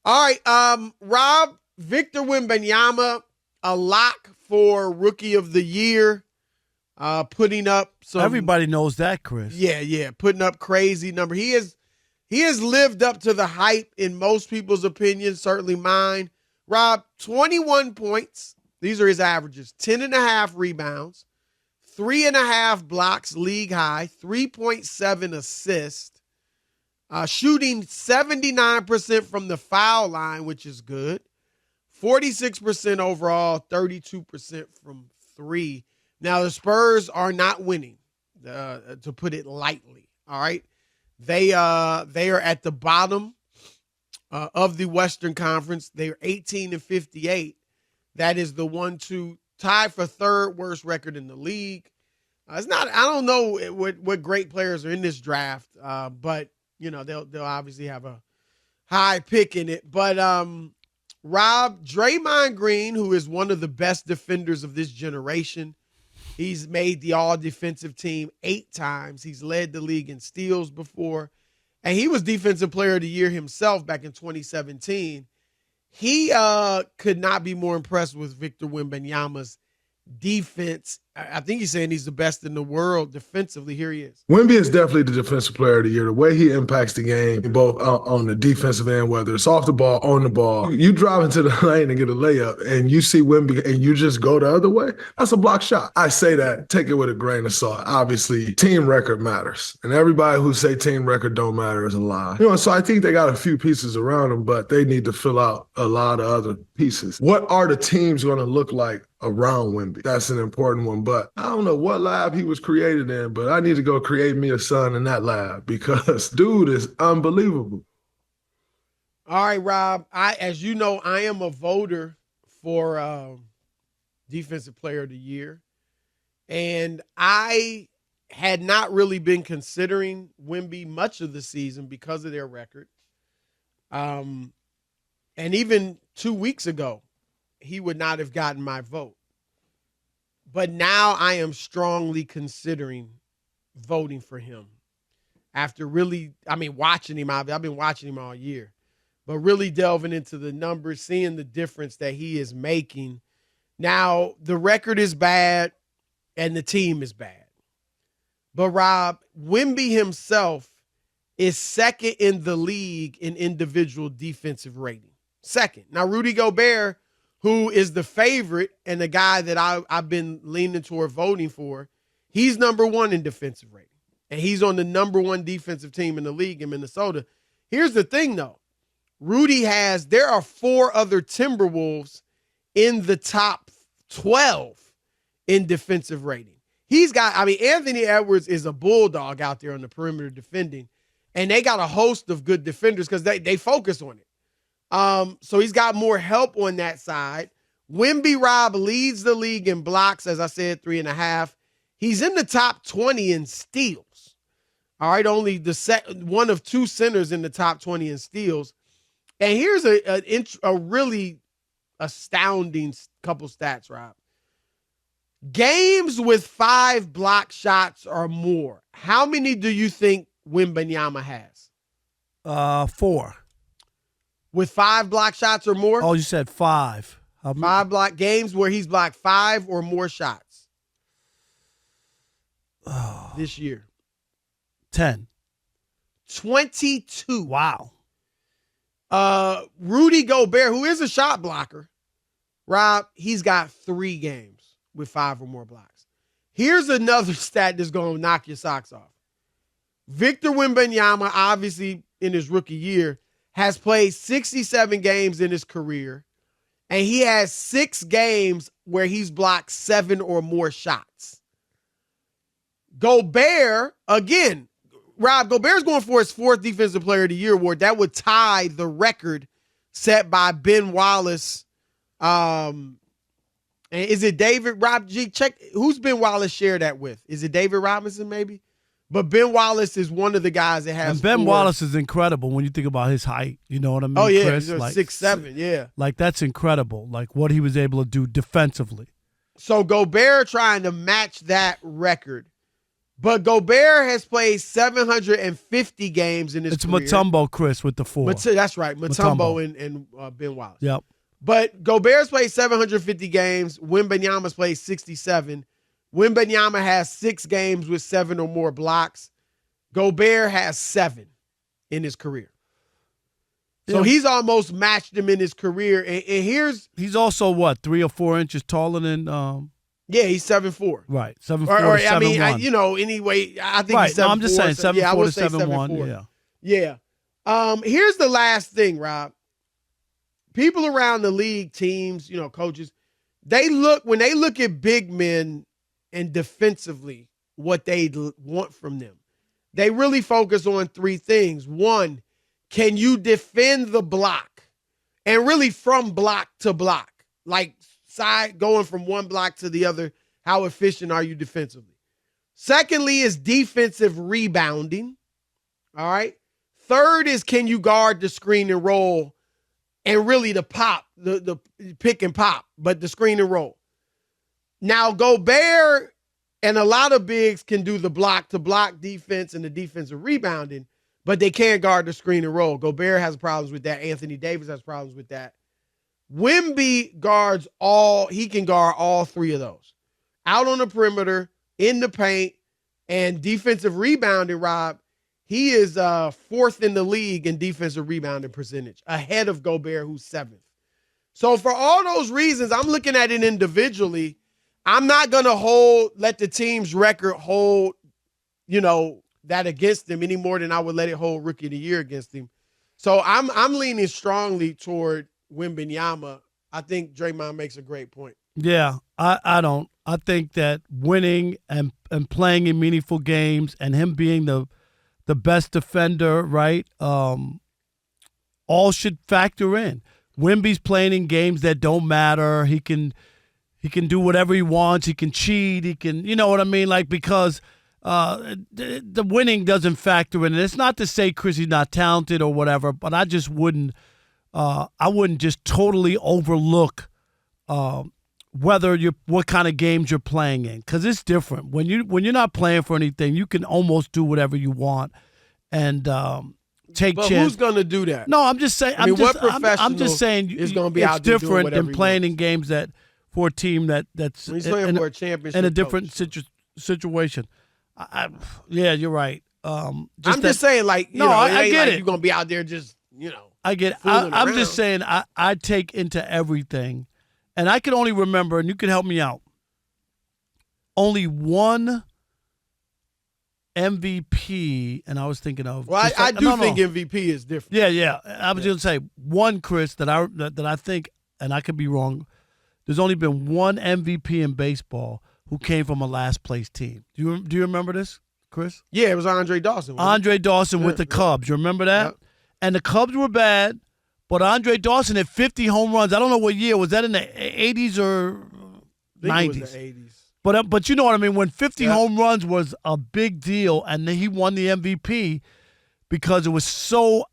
All right, Rob, Victor Wembanyama, a lock for Rookie of the Year, putting up some. Everybody knows that, Chris. Yeah, putting up crazy number. He has lived up to the hype in most people's opinion, certainly mine. Rob, 21 points. These are his averages. 10.5 rebounds, 3.5 blocks, league high, 3.7 assists, shooting 79% from the foul line, which is good. 46% overall, 32% from three. Now, the Spurs are not winning, to put it lightly, all right? They are at the bottom of the Western Conference. They are 18-58. That is the 1-2 tie for third worst record in the league. It's not. I don't know what great players are in this draft, but they'll obviously have a high pick in it. But Rob, Draymond Green, who is one of the best defenders of this generation, he's made the all-defensive team 8 times. He's led the league in steals before. And he was Defensive Player of the Year himself back in 2017. He could not be more impressed with Victor Wembanyama's defense. I think he's saying he's the best in the world defensively. Here he is. Wemby is definitely the Defensive Player of the Year. The way he impacts the game, both on the defensive end, whether it's off the ball, on the ball. You drive into the lane and get a layup, and you see Wemby, and you just go the other way. That's a block shot. I say that, take it with a grain of salt. Obviously, team record matters, and everybody who say team record don't matter is a lie. So I think they got a few pieces around them, but they need to fill out a lot of other pieces. What are the teams going to look like around Wemby? That's an important one, but I don't know what lab he was created in, but I need to go create me a son in that lab because dude is unbelievable. All right, Rob, as you know, I am a voter for Defensive Player of the Year, and I had not really been considering Wemby much of the season because of their record. And even 2 weeks ago, he would not have gotten my vote. But now I am strongly considering voting for him after watching him. I've been watching him all year, but really delving into the numbers, seeing the difference that he is making. Now, the record is bad and the team is bad. But Rob, Wemby himself is second in the league in individual defensive rating. Second. Now, Rudy Gobert, who is the favorite and the guy that I've been leaning toward voting for, he's number 1 in defensive rating. And he's on the number 1 defensive team in the league in Minnesota. Here's the thing, though. There are 4 other Timberwolves in the top 12 in defensive rating. Anthony Edwards is a bulldog out there on the perimeter defending, and they got a host of good defenders because they focus on it. So he's got more help on that side. Wemby, Rob, leads the league in blocks, as I said, 3.5. He's in the top 20 in steals. All right, only one of 2 centers in the top 20 in steals. And here's a really astounding couple stats, Rob. Games with 5 block shots or more. How many do you think Wembanyama has? 4. With 5 block shots or more? Oh, you said 5. 5 block games where he's blocked 5 or more shots this year. 10. 22. Wow. Rudy Gobert, who is a shot blocker, Rob, he's got 3 games with 5 or more blocks. Here's another stat that's going to knock your socks off. Victor Wembanyama, obviously in his rookie year, has played 67 games in his career, and he has 6 games where he's blocked 7 or more shots. Gobert, again, Rob, Gobert's going for his 4th Defensive Player of the Year award. That would tie the record set by Ben Wallace. And is it David Rob G? Check who's Ben Wallace shared that with. Is it David Robinson maybe? But Ben Wallace is one of the guys that has. And Ben 4. Wallace is incredible when you think about his height. You know what I mean? Oh yeah, Chris? he's 6'7", yeah. Like that's incredible. Like what he was able to do defensively. So Gobert trying to match that record, But Gobert has played 750 games in his career. It's Mutombo, Chris, with the 4. That's right. Mutombo and Ben Wallace. Yep. But Gobert's played 750 games. Wembanyama's played 67. Wembanyama has 6 games with 7 or more blocks. Gobert has 7 in his career. So he's almost matched him in his career. And he's also what, 3 or 4 inches taller than he's 7'4". Right. 7'4" or to 7'1". Anyway, I think right. he's 7'4". No, I'm just saying 7'4" I would to say 7'1". Yeah. Here's the last thing, Rob. People around the league, teams, coaches, when they look at big men and defensively, what they want from them, they really focus on 3 things. 1, can you defend the block? And really from block to block, like side going from one block to the other, how efficient are you defensively? Secondly is defensive rebounding. All right. Third is, can you guard the screen and roll and really the pop, the pick and pop, but the screen and roll. Now, Gobert and a lot of bigs can do the block-to-block defense and the defensive rebounding, but they can't guard the screen and roll. Gobert has problems with that. Anthony Davis has problems with that. Wemby he can guard all 3 of those. Out on the perimeter, in the paint, and defensive rebounding, Rob, he is 4th in the league in defensive rebounding percentage, ahead of Gobert, who's 7th. So for all those reasons, I'm looking at it individually. I'm not going to let the team's record hold, that against him any more than I would let it hold Rookie of the Year against him. So I'm leaning strongly toward Wembanyama. I think Draymond makes a great point. Yeah, I don't. I think that winning and playing in meaningful games and him being the best defender, right, all should factor in. Wemby's playing in games that don't matter. He can do whatever he wants. He can cheat. He can, you know what I mean? Like, because the winning doesn't factor in. And it's not to say Chris is not talented or whatever, but I just wouldn't. I wouldn't just totally overlook what kind of games you're playing in, because it's different. When you're not playing for anything, you can almost do whatever you want and take but chance. Who's going to do that? No, I'm just saying. I mean, what professional I'm just saying is going to be it's out there doing different than whatever playing he in games that for a team that's He's playing for a championship in a different coach. situation. Yeah, you're right. I'm just saying, like, I get it. You're going to be out there just, I get it. I'm just saying I take into everything, and I can only remember, and you can help me out, only one MVP, and I was thinking of. Well, I do think MVP is different. Yeah. I was going to say one, Chris, that I think, and I could be wrong. There's only been one MVP in baseball who came from a last place team. Do you remember this, Chris? Yeah, it was Andre Dawson. Andre Dawson with the Cubs. You remember that? Yep. And the Cubs were bad, but Andre Dawson had 50 home runs. I don't know what year. Was that in the 80s or 90s? I think it was the 80s. But you know what I mean? When 50 home runs was a big deal, and then he won the MVP because it was so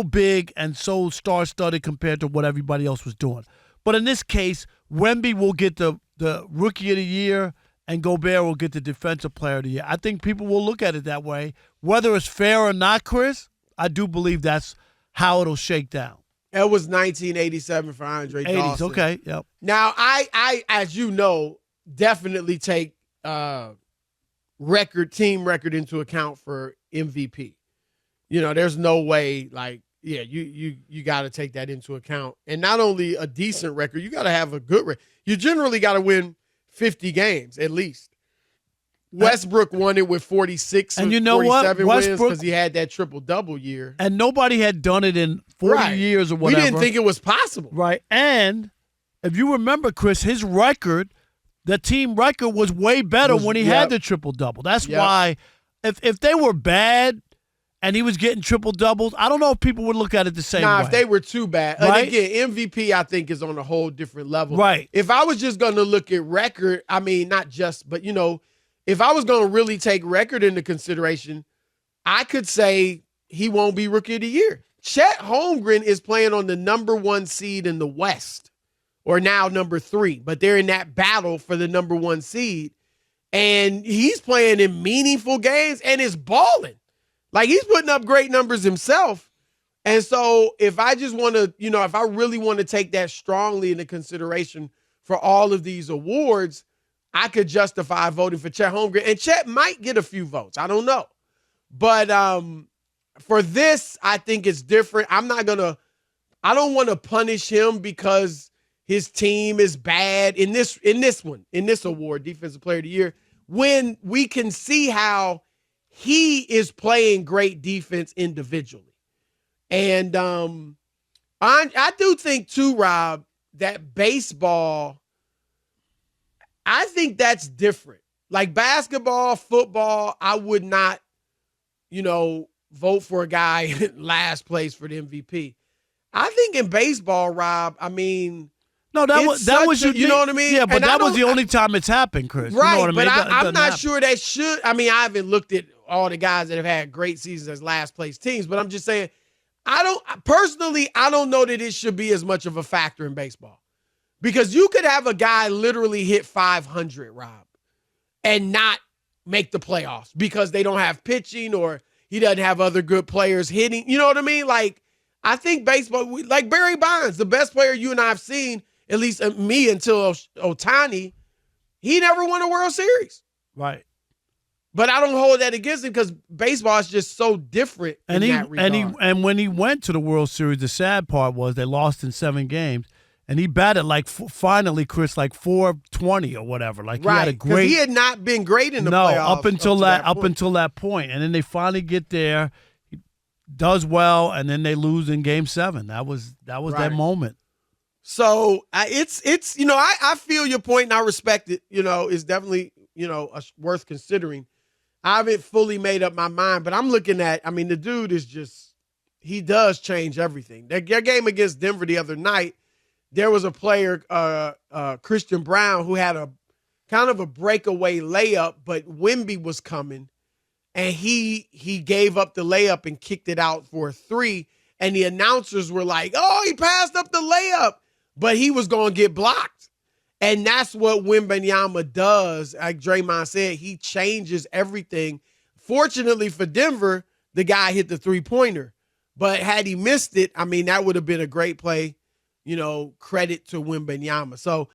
big and so star-studded compared to what everybody else was doing. But in this case, Wemby will get the Rookie of the Year, and Gobert will get the Defensive Player of the Year. I think people will look at it that way. Whether it's fair or not, Chris, I do believe that's how it'll shake down. It was 1987 for Andre 80s, Dawson. okay, yep. Now, I as you know, definitely take team record into account for MVP. There's no way, like, you got to take that into account. And not only a decent record, you got to have a good record. You generally got to win 50 games at least. Westbrook won it with 46 and you know 47 what? wins because he had that triple-double year. And nobody had done it in 40 years or whatever. We didn't think it was possible. Right. And if you remember, Chris, his record, the team record was way better when he had the triple-double. That's why if they were bad and he was getting triple-doubles, I don't know if people would look at it the same way. If they were too bad. Right? And again, MVP, I think, is on a whole different level. Right. If I was just going to look at record, I mean, not just, but, if I was going to really take record into consideration, I could say he won't be Rookie of the Year. Chet Holmgren is playing on the number 1 seed in the West, or now number 3, but they're in that battle for the number 1 seed. And he's playing in meaningful games and is balling. Like, he's putting up great numbers himself. And so if I just want to, if I really want to take that strongly into consideration for all of these awards, I could justify voting for Chet Holmgren. And Chet might get a few votes. I don't know. But for this, I think it's different. I don't want to punish him because his team is bad in this award, Defensive Player of the Year, when we can see how he is playing great defense individually. And I do think too, Rob, that baseball, I think that's different. Like basketball, football, I would not, vote for a guy in last place for the MVP. I think in baseball, Rob, I mean, no, that was you know what I mean? Yeah, but that was the only time it's happened, Chris. Right, you know what I mean? I'm not sure that should. I mean, I haven't looked at all the guys that have had great seasons as last place teams, but I'm just saying, I don't know that it should be as much of a factor in baseball. Because you could have a guy literally hit 500, Rob, and not make the playoffs because they don't have pitching or he doesn't have other good players hitting. You know what I mean? Like, I think baseball, like Barry Bonds, the best player you and I have seen, at least me until Ohtani, he never won a World Series. Right. But I don't hold that against him because baseball is just so different in that regard. And when he went to the World Series, the sad part was they lost in 7 games. And he batted finally, Chris, like 420 or whatever. Like, right, he had a great. He had not been great in the playoffs up until that point. And then they finally get there. He does well, and then they lose in Game 7. That was right. That moment. So it's I feel your point and I respect it. It's definitely worth considering. I haven't fully made up my mind, but I'm looking at. I mean, the dude is he does change everything. Their game against Denver the other night. There was a player, Christian Brown, who had a kind of a breakaway layup, but Wemby was coming, and he gave up the layup and kicked it out for a 3, and the announcers were like, oh, he passed up the layup, but he was going to get blocked. And that's what Wembanyama does. Like Draymond said, he changes everything. Fortunately for Denver, the guy hit the 3-pointer, but had he missed it, I mean, that would have been a great play. Credit to Wembanyama. So